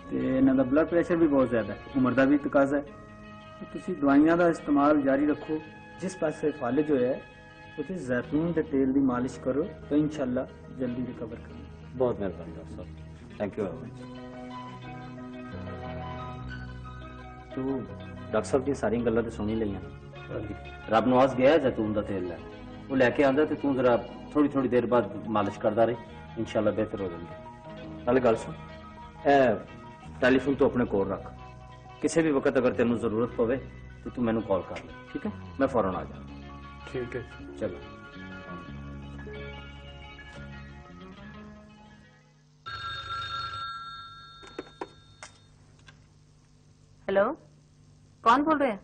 Speaker 12: ਤੇ ਇਹਨਾਂ ਦਾ ਬਲੱਡ ਪ੍ਰੈਸ਼ਰ ਵੀ ਬਹੁਤ ਜ਼ਿਆਦਾ ਹੈ, ਉਮਰ ਦਾ ਵੀ ਤਕਾਜ਼ਾ ਹੈ। ਤੁਸੀਂ ਦਵਾਈਆਂ ਦਾ ਇਸਤੇਮਾਲ ਜਾਰੀ ਰੱਖੋ। ਜਿਸ ਪਾਸੇ ਫਾਲਿਜ ਹੋਇਆ ਹੈ
Speaker 4: ਤੁਸੀਂ ਜ਼ੈਤੂਨ ਦੇ ਤੇਲ ਦੀ ਮਾਲਿਸ਼ ਕਰੋ ਤਾਂ ਇਨਸ਼ਾਅੱਲਾ ਜਲਦੀ ਰਿਕਵਰ ਕਰੋ। ਬਹੁਤ ਮਿਹਰਬਾਨੀ doctor Sahib, thank you very much. ਤੂੰ ਡਾਕਟਰ ਸਾਹਿਬ ਦੀ ਸਾਰੀਆਂ ਗੱਲਾਂ ਤੇ ਸੁਣੀ ਲਈਆਂ। ਰੱਬ ਨਵਾਜ਼ ਗਿਆ ਜ਼ੈਤੂਨ ਦਾ ਤੇਲ ਲੈ, ਉਹ ਲੈ ਕੇ ਆਂਦਾ ਤੇ ਤੂੰ ਜ਼ਰਾ ਥੋੜੀ ਥੋੜੀ ਦੇਰ ਬਾਅਦ ਮਾਲਿਸ਼ ਕਰਦਾ ਰਹੇ, ਇਨਸ਼ਾਅੱਲਾ ਬਿਹਤਰ ਹੋ ਜਾਏਗਾ। ਨਾਲੇ ਗੱਲ ਸੁਣ, ਇਹ ਟੈਲੀਫੋਨ ਤੋਂ ਆਪਣੇ ਕੋਲ ਰੱਖ, ਕਿਸੇ ਵੀ ਵਕਤ ਅਗਰ ਤੈਨੂੰ ਜ਼ਰੂਰਤ ਪਵੇ तो तू मैनू कॉल कर ले, ठीक है? मैं फौरन आ जाऊंगा।
Speaker 3: ठीक है,
Speaker 4: चलो।
Speaker 5: हेलो, कौन बोल रहे हैं?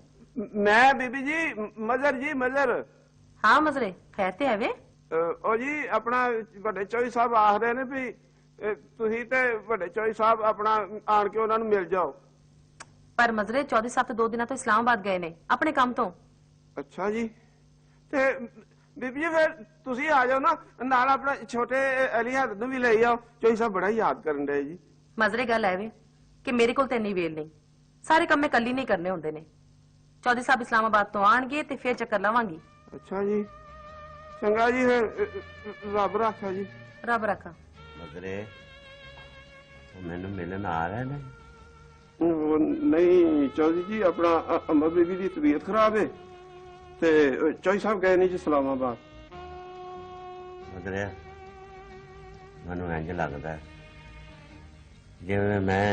Speaker 11: मैं बीबी जी मजर जी मजर।
Speaker 5: हाँ मजरे, खैर ते आवे?
Speaker 11: ओ जी अपना ਵੱਡੇ ਚੌਈ ਸਾਹਿਬ ਆਖ ਰਹੇ ਨੇ ਵੀ ਤੁਸੀਂ ਤੇ ਵੱਡੇ ਚੌਈ ਸਾਹਿਬ ਆਪਣਾ ਆਣ ਕੇ ਉਹਨਾਂ ਨੂੰ ਮਿਲ ਜਾਓ।
Speaker 5: पर मजरे चौधरी साहब तो 2 दिन तो इस्लामाबाद गए ने अपने काम तो।
Speaker 11: ਅੱਛਾ ਜੀ, ਤੇ ਬੀਬੀ ਜੀ ਫਿਰ ਤੁਸੀਂ ਆ ਜਾਓ ਨਾ, ਨਾਲ ਆਪਣਾ ਛੋਟੇ ਅਲੀ ਹੱਦ ਨੂੰ ਵੀ ਲੈ ਆਓ, ਚੌਈ ਸਾਹਿਬ ਬੜਾ ਯਾਦ ਕਰਨ ਡਏ ਜੀ।
Speaker 5: मजरे गल है कि मेरे को इन्नी वेल नहीं, सारे काम मैं कल ही नहीं करने होंगे ने। चौधरी साहब इस्लामाबाद तो आएंगे ते फिर चक्कर लावांगी।
Speaker 11: ਅੱਛਾ ਜੀ, ਚੰਗਾ ਜੀ, ਫਿਰ ਰੱਬ ਰੱਖਾ ਜੀ।
Speaker 5: रब रखा।
Speaker 2: मगरे मैनू मिलन आ रहे ने?
Speaker 11: नहीं चौधरी जी, अपना अम्मा बीबी की तबीयत खराब है ते चौधरी साहब गए नहीं जी इस्लामाबाद।
Speaker 2: मगरे मैनू इंज लगता है जिवें मैं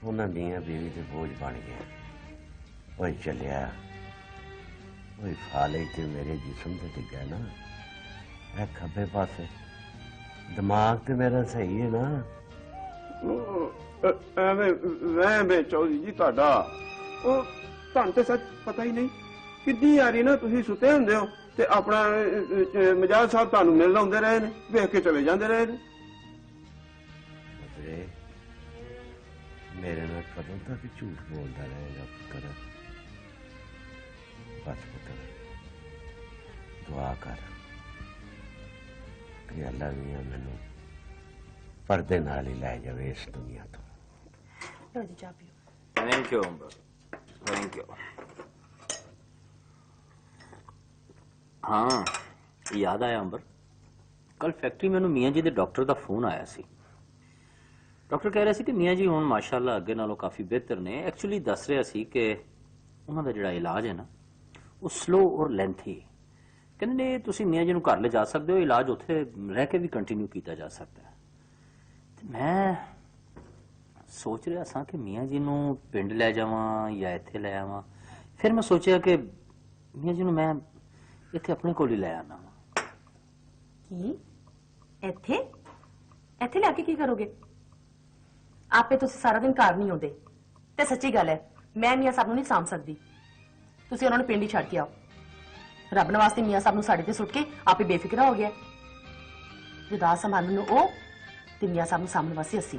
Speaker 2: उन्हां दियां बीवी ते बोझ बन गया। ओए चलिया, ओए फाले ते मेरे जिस्म ते डिग्गा ना, ए खब्बे पासे दिमाग ते मेरा सही है ना।
Speaker 11: ਐਵੇਂ ਵਹਿਮ ਹੈ ਚੌਧਰੀ ਜੀ ਤੁਹਾਡਾ, ਉਹ ਤੁਹਾਨੂੰ ਤੇ ਸੱਚ ਪਤਾ ਹੀ ਨਹੀਂ। ਕਿੰਨੀ ਵਾਰੀ ਨਾ ਤੁਸੀਂ ਸੁੱਤੇ ਹੁੰਦੇ ਹੋ ਤੇ ਆਪਣਾ ਮਜਾਜ ਸਾਹਿਬ ਤੁਹਾਨੂੰ ਮਿਲਣ ਆਉਂਦੇ ਰਹੇ ਨੇ, ਵੇਖ ਕੇ ਚਲੇ ਜਾਂਦੇ ਰਹੇ ਨੇ।
Speaker 2: मगरे मेरे नाल कदों तक झूठ बोलता रहेगा पुत्र? बस पुत्र दुआ कर कि अल्लाह मियां मैनू पर्दे नाल ही लै जावे इस दुनिया तो।
Speaker 4: Thank you Ambar, thank you. हाँ याद आया अंबर, कल फैक्ट्री मैनू मियाँ जी दे डॉक्टर दा फोन आया सी। डॉक्टर कह रहे सी कि मियाँ जी हुण माशाअल्लाह अगे नालों काफ़ी बेहतर ने। एक्चुअली दस रहा सी कि उन्हां दा जिहड़ा इलाज है ना वो स्लो और लेंथी, कहंदे ने तुसीं मियाँ जी नूं घर ले जा सकदे हो, इलाज उत्थे रह के भी कंटिन्यू किया जा सकता है। ते मैं सोच रहा सा कि मियाँ जी नूं पिंड लै जावां या इत्थे लै आवां। फिर मैं सोचा कि मियाँ जी नूं मैं इत्थे अपने कोल ही लै आना।
Speaker 5: की इत्थे इत्थे लैके की करोगे? आपे तुसी सारा दिन घर नहीं होंदे ते सच्ची गल है मैं मियाँ साहब नूं नहीं साम सकदी। तुसी उन्हां नूं पिंड ही छड्ड के आओ। रब नवास्ते मियाँ साहब नूं साडे ते सुट के आपे बेफिक्रा हो गया। जे राज संभालण नूं ओ ते मियाँ साहब नूं सामने वास्ते असी।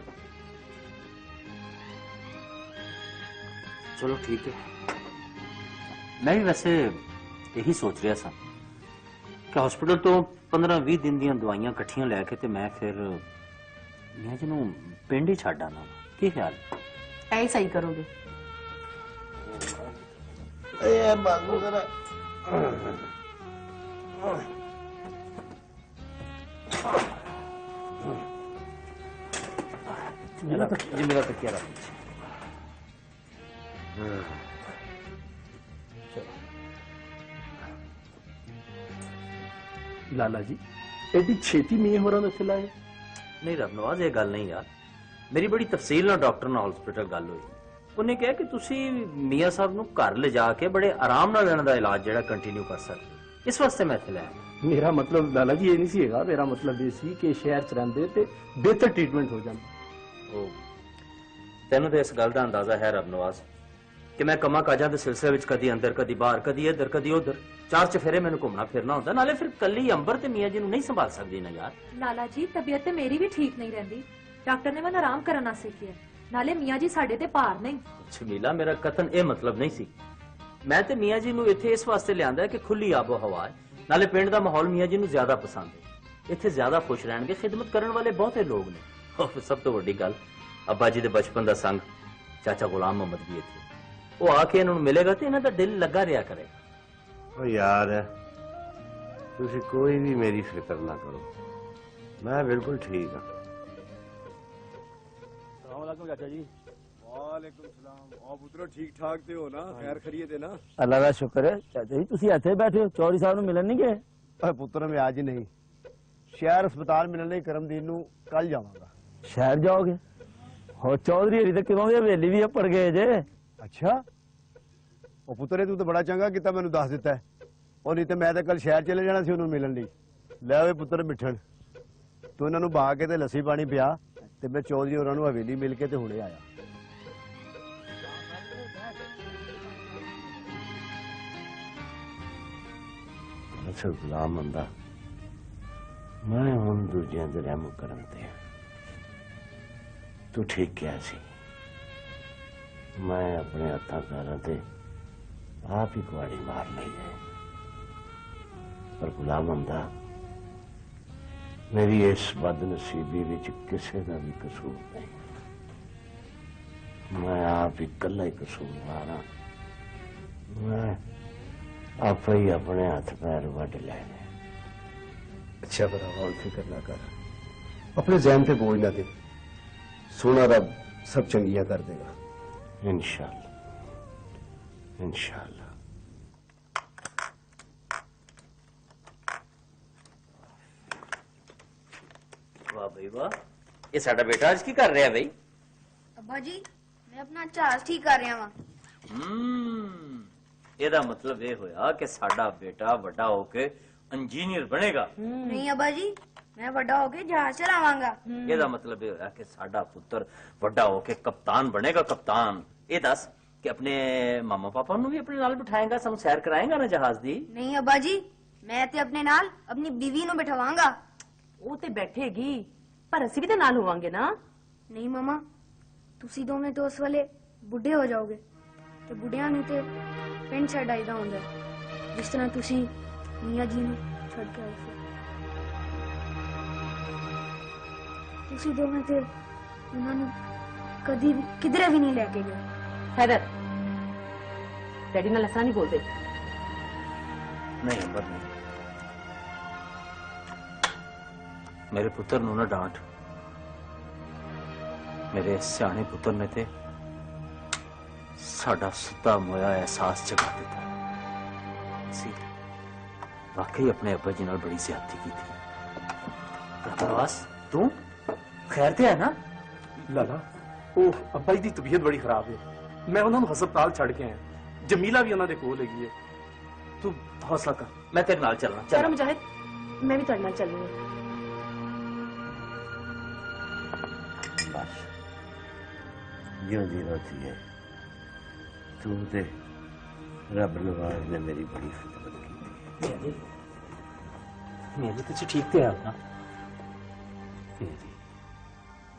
Speaker 4: चलो ठीक है, मैं भी वैसे यही सोच रहा था कि हॉस्पिटल तो 15-20 दिन दी दवाइयां कट्ठियां लैके ते मैं फिर मियाँ जी नूं पिंड ही छड्ड आना। की ख्याल?
Speaker 5: ऐ सही करोगे।
Speaker 2: ए बाबू जरा
Speaker 4: मेरा तकिया रख।
Speaker 3: लाला जी एडी छेती मियां होरां दे खिलाए?
Speaker 4: नहीं रब नवाज, ये गल नहीं यार, मेरी बड़ी तफसील नाल डॉक्टर नाल हॉस्पिटल गल हुई। उन्हें कहा कि तुसी मियाँ साहब नूं घर ले जाके बड़े आराम नाल इन्हां दा इलाज जिहड़ा कंटिन्यू कर सकदे, इस वास्ते मैं इत्थे लै आया।
Speaker 3: मेरा मतलब लाला जी ये नहीं सी हैगा, मेरा मतलब ये सी कि शहर च रहिंदे ते बेहतर ट्रीटमेंट हो जांदा।
Speaker 4: तैनूं ते इस गल दा अंदाजा है रब नवाज कि मैं कमा काजां दे सिलसिले विच कदी अंदर कदी बाहर, कदी इधर कदी उधर, चार चफेरे मैनूं घुमना फिरना होंदा। नाले फिर कल्ली अंबर ते मियाँ जी नूं नहीं संभाल सकदी ना यार।
Speaker 9: लाला जी तबीयत ते मेरी भी ठीक नहीं रहंदी, डॉक्टर ने मैनूं आराम करना सिखाया। नाले मियाँ जी साडे ते भार नहीं।
Speaker 4: जमीला मेरा कथन ये मतलब नहीं सी। मैं ते मियाँ जी नूं इत्थे इस वास्ते लिआंदा है कि खुली आबो हवा है, नाले पिंड दा माहौल मियाँ जी नूं ज्यादा पसंद है। इत्थे ज्यादा खुश रहणगे, खिदमत करन वाले बहुते लोग ने। और सब तो वड्डी गल अब्बा जी दे बचपन दा संग चाचा गुलाम मोहम्मद भी इत्थे, वो आके इन्हां नूं मिलेगा ते इन्हां दा दिल लगा रिहा करेगा।
Speaker 2: ओ यार ਤੁਸੀਂ ਕੋਈ ਵੀ ਮੇਰੀ ਫਿਕਰ ਨਾ ਕਰੋ, ਮੈਂ ਬਿਲਕੁਲ ਠੀਕ ਹਾਂ।
Speaker 3: ਸਲਾਮੁਅਲੈकुम ਚਾਚਾ ਜੀ।
Speaker 11: ਵਾਲੇकुम सलाम। ਆ ਪੁੱਤਰੋ ਠੀਕ ਠਾਕ ਤੇ ਹੋ ਨਾ? ਖੈਰ ਖਰੀਏ ਤੇ ਨਾ?
Speaker 3: ਅੱਲਾ ਦਾ ਸ਼ੁਕਰ ਹੈ। ਚਾਚਾ ਜੀ ਤੁਸੀਂ ਇੱਥੇ ਬੈਠੇ ਹੋ, ਚੌਧਰੀ ਸਾਹਿਬ ਨੂੰ ਮਿਲਣ ਨਹੀਂ ਗਏ?
Speaker 1: ਓਏ ਪੁੱਤਰ ਮੈਂ ਅੱਜ ਨਹੀਂ, ਸ਼ਹਿਰ ਹਸਪਤਾਲ ਮਿਲਣ ਲਈ ਕਰਮਦੀਨ ਨੂੰ ਕੱਲ ਜਾਵਾਂਗਾ।
Speaker 3: ਸ਼ਹਿਰ ਜਾਓਗੇ? ਹੋ ਚੌਧਰੀ ਹਰੀ ਤੇ ਕਿਦੋਂ ਦੀ ਹਵੇਲੀ ਵੀ ਪੜ ਗਏ ਜੇ।
Speaker 1: ਅੱਛਾ, ਉਹ ਪੁੱਤਰੇ ਤੂੰ ਤਾਂ ਬੜਾ ਚੰਗਾ ਕੀਤਾ ਮੈਨੂੰ ਦੱਸ ਦਿੱਤਾ ਹੈ। ਉਹ ਨਹੀਂ ਤੇ ਮੈਂ ਤਾਂ ਕੱਲ ਸ਼ਹਿਰ ਚਲੇ ਜਾਣਾ ਸੀ ਉਹਨੂੰ ਮਿਲਣ ਲਈ। ਲੈ ਓਏ ਪੁੱਤਰ ਮਿੱਠਣ, ਤੂੰ ਇਹਨਾਂ ਨੂੰ ਬਹਾ ਕੇ ਤੇ ਲੱਸੀ ਪਾਣੀ ਪਿਆ ਤੇ ਮੈਂ ਚੌਧਰੀ ਹੋਰਾਂ ਨੂੰ ਹਵੇਲੀ ਮਿਲ ਕੇ ਤੇ ਹੁਣੇ ਆਇਆ।
Speaker 2: ਅੱਛਾ ਗੁਲਾਮ ਹੁੰਦਾ, ਮੈਂ ਹੁਣ ਦੂਜਿਆਂ ਦੇ ਰਹਿਮ ਕਰਨ ਤੇ ਤੂੰ ਠੀਕ ਕਿਹਾ ਸੀ। ਮੈਂ ਆਪਣੇ ਹੱਥਾਂ ਪੈਰਾਂ ਤੇ ਆਪ ਹੀ ਕੁਆੜੀ ਮਾਰ ਲਈ ਹੈ, ਪਰ ਗੁਲਾਮ ਹੁੰਦਾ ਮੇਰੀ ਇਸ ਬਦਨਸੀਬੀ ਵਿੱਚ ਕਿਸੇ ਦਾ ਵੀ ਕਸੂਰ ਨਹੀਂ। ਮੈਂ ਆਪ ਇਕੱਲਾ ਹੀ ਕਸੂਰਵਾਰ ਹਾਂ। ਮੈਂ ਆਪੇ ਹੀ ਆਪਣੇ ਹੱਥ ਪੈਰ ਵੱਢ ਲੈਣੇ।
Speaker 1: ਅੱਛਾ ਭਰਾਵਾ ਫਿਕਰ ਨਾ ਕਰ, ਆਪਣੇ ਜ਼ਹਿਨ ਤੇ ਬੋਝ ਨਾ ਦੇ, ਸੋਹਣਾ ਰੱਬ ਸਭ ਚੰਗੀਆਂ ਕਰ ਦੇਗਾ
Speaker 2: इंशाअल्लाह, इंशाअल्लाह।
Speaker 13: वाह भाई वाह, ये साडा बेटा आज की कर रहा है भाई?
Speaker 7: अब्बा जी मैं अपना जहाज ठीक कर रहा हूँ।
Speaker 13: ਇਹਦਾ ਮਤਲਬ ਇਹ ਹੋਇਆ ਕਿ ਸਾਡਾ ਬੇਟਾ ਵੱਡਾ ਹੋ ਕੇ ਇੰਜੀਨੀਅਰ ਬਣੇਗਾ।
Speaker 7: नहीं अब्बा जी मैं बड़ा होके जहाज चलावांगा।
Speaker 13: ਇਹਦਾ ਮਤਲਬ ਇਹ ਹੋਇਆ ਕਿ ਸਾਡਾ ਪੁੱਤਰ ਵੱਡਾ ਹੋ ਕੇ ਕਪਤਾਨ ਬਣੇਗਾ, ਕਪਤਾਨ। ਇਹ ਦੱਸ ਕਿ ਆਪਣੇ ਮਾਮਾ ਪਾਪਾ ਨੂੰ ਵੀ ਆਪਣੇ ਨਾਲ ਬਿਠਾਏਗਾ, ਸਾਨੂੰ ਸੈਰ ਕਰਾਏਗਾ ਨਾ ਜਹਾਜ਼ ਦੀ?
Speaker 7: नहीं अब्बा जी मैं ते अपने नाल अपनी बीवी ਨੂੰ ਬਿਠਾਵਾਂਗਾ।
Speaker 5: ਉਹ ਤੇ ਬੈਠੇਗੀ, ਪਰ ਅਸੀਂ ਵੀ ਤੇ ਨਾਲ ਹੋਵਾਂਗੇ ਨਾ।
Speaker 7: ਨਹੀਂ ਮਮਾ, ਤੁਸੀਂ ਦੋਵੇਂ ਤਾਂ ਉਸ ਵੇਲੇ ਬੁੱਢੇ ਹੋ ਜਾਓਗੇ ਤੇ ਬੁੱਢਿਆਂ ਨੂੰ ਤੇ ਪਿੰਡ ਛੱਡ ਆਈਦਾ ਹੁੰਦਾ, ਜਿਸ ਤਰ੍ਹਾਂ ਤੁਸੀਂ ਮੀਆਂ ਜੀ ਨੂੰ ਛੱਡ ਕੇ ਆਏ ਸੀ। ਤੁਸੀਂ ਦੋਵੇਂ ਤੇ ਉਹਨਾਂ ਨੂੰ ਕਦੀ ਵੀ ਕਿਧਰੇ ਵੀ ਨਹੀਂ ਲੈ ਕੇ ਗਏ।
Speaker 5: ਹੈਦਰ, ਡੈਡੀ ਨਾਲ ਐਸਾ ਨਹੀਂ ਬੋਲਦੇ।
Speaker 13: ਨਹੀਂ ਅੰਬਰ ਨਹੀਂ, ਮੇਰੇ ਪੁੱਤਰ ਨੂੰ ਨਾ ਡਾਂਟ। ਮੇਰੇ ਸਿਆਣੇ ਪੁੱਤਰ ਨੇ ਤੇ ਸਾਡਾ ਸੁੱਤਾ ਮੋਇਆ ਅਹਿਸਾਸ ਜਗਾ ਦਿੱਤਾ ਸੀ। ਵਾਕਈ ਆਪਣੇ ਅੱਬਾ ਜੀ ਨਾਲ ਬੜੀ ਜ਼ਿਆਦਤੀ ਕੀਤੀ। ਪ੍ਰਭਾਸ ਤੂੰ ਖੈਰ ਤੇ ਹੈ ਨਾ?
Speaker 3: ਲਾਲਾ ਉਹ ਅੱਬਾ ਜੀ ਦੀ ਤਬੀਅਤ ਬੜੀ ਖਰਾਬ ਹੈ, ਮੈਂ ਉਹਨਾਂ ਨੂੰ ਹਸਪਤਾਲ ਛੱਡ ਕੇ ਆਇਆ। ਜਮੀਲਾ ਵੀ ਉਹਨਾਂ ਦੇ ਕੋਲ ਹੈਗੀ ਹੈ।
Speaker 13: ਤੂੰ ਹੌਸਲਾ ਕਰ, ਮੈਂ ਤੇਰੇ ਨਾਲ ਚੱਲਣਾ।
Speaker 5: ਚਲੋ ਮੁਜਾਹਿਦ, ਮੈਂ ਵੀ ਤੁਹਾਡੇ ਨਾਲ ਚੱਲੂੰਗੀ।
Speaker 2: बस जिंदी रहती है तू ते रब नवाज ने मेरी बड़ी खिदमत की।
Speaker 13: मेरी तो ठीक ਤੇ ਆ ਨਾ।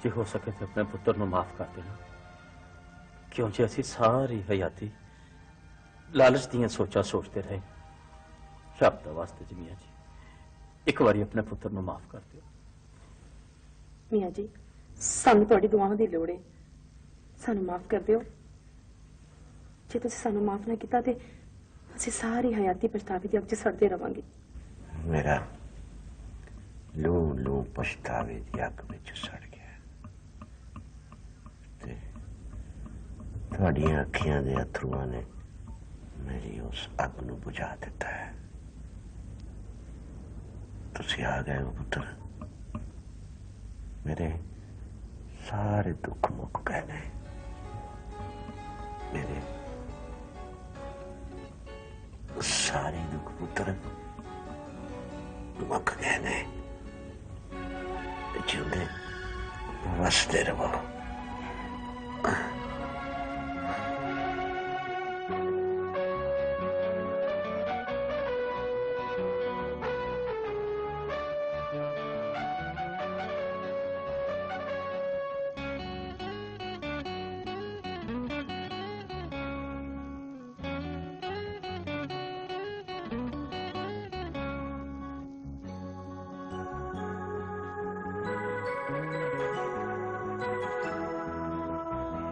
Speaker 13: ਜੇ ਹੋ ਸਕੇ ਤੇ ਆਪਣੇ ਪੁੱਤਰ ਨੂੰ ਮਾਫ ਕਰ ਦੇਣਾ, ਕਿਉਂਕਿ ਅਸੀਂ ਸਾਰੀ ਹਯਾਤੀ ਲਾਲਚ ਦੀਆਂ ਸੋਚਾਂ ਸੋਚਦੇ ਰਹੇ। ਰੱਬ ਦਾ ਵਾਸਤੇ ਜੀ ਮੀਆਂ ਜੀ, ਇੱਕ ਵਾਰੀ ਆਪਣੇ ਪੁੱਤਰ ਨੂੰ ਮਾਫ ਕਰ ਦਿਓ।
Speaker 5: ਮੀਆਂ ਜੀ ਸਾਨੂੰ ਤੁਹਾਡੀ ਦੁਆਵਾਂ ਦੀ ਲੋੜ ਹੈ, ਸਾਨੂੰ ਮਾਫ ਕਰ ਦਿਓ। ਜੇ ਤੁਸੀਂ ਸਾਨੂੰ ਮਾਫ ਨਾ ਕੀਤਾ ਤੇ ਅਸੀਂ ਸਾਰੀ ਹਯਾਤੀ ਪਛਤਾਵੇ ਦੀ ਅੱਗ 'ਚ ਸੜਦੇ ਰਵਾਂਗੇ।
Speaker 2: मेरा लू लू पछतावे की अग विच सड़ गया ते तुहाडियां अखियां दे अथरुआं ने मेरी उस अग नूं बुझा दिता है। तुसीं आ गए हो पुत्र, मेरे सारे दुख मुक गए ने। मेरे सारे दुख पुत्र मुक गए ने। जिंदे वसते रहो।